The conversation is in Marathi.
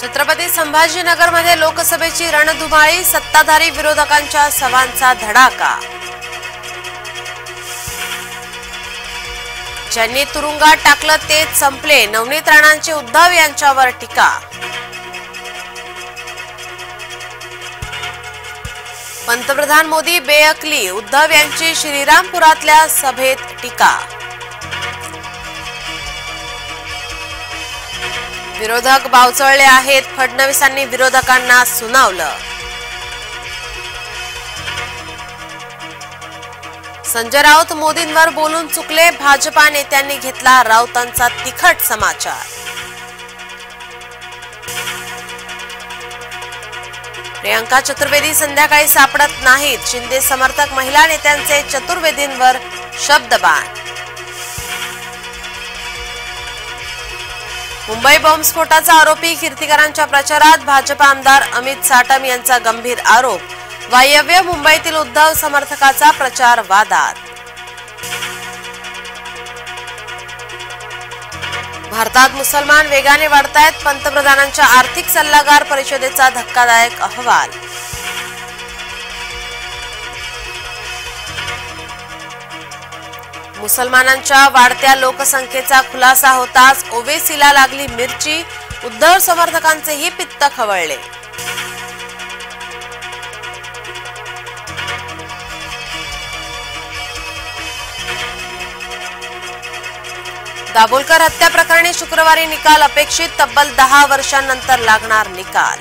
छत्रपती संभाजीनगरमध्ये लोकसभेची रणधुमाळी, सत्ताधारी विरोधकांच्या सवांचा धडाका। ज्यांनी तुरुंगात टाकलं तेच संपले, नवनीत राणांची उद्धव यांच्यावर टीका। पंतप्रधान मोदी बेअकली, उद्धव यांची श्रीरामपुरातल्या सभेत टीका। विरोधक बावचळले आहेत, फडणवीसांनी विरोधकांना सुनावलं। संजय राऊत मोदींवर बोलून चुकले, भाजपा नेत्यांनी घेतला राऊतांचा तिखट समाचार। प्रियंका चतुर्वेदी संध्याकाळी सापडत नाहीत, शिंदे समर्थक महिला नेत्यांचे चतुर्वेदींवर शब्दबाण। मुंबई बॉम्बस्फोटाचा आरोपी कीर्तिकरांच्या प्रचारात भाजप आमदार अमित साटम यांचा गंभीर आरोप, वायव्य मुंबईतील उद्धव समर्थकाचा प्रचार वादात। भारतात मुसलमान वेगाने वाढतायत, पंतप्रधानांच्या आर्थिक सल्लागार परिषदेचा धक्कादायक अहवाल। मुसलमानांच्या वाढत्या लोकसंख्येचा खुलासा होताच ओवेसीला लागली मिरची, उद्धव समर्थकांचेही पित्त खवळले। दाभोलकर हत्या प्रकरणी शुक्रवारी निकाल अपेक्षित, तब्बल 10 वर्षांनंतर लागणार निकाल।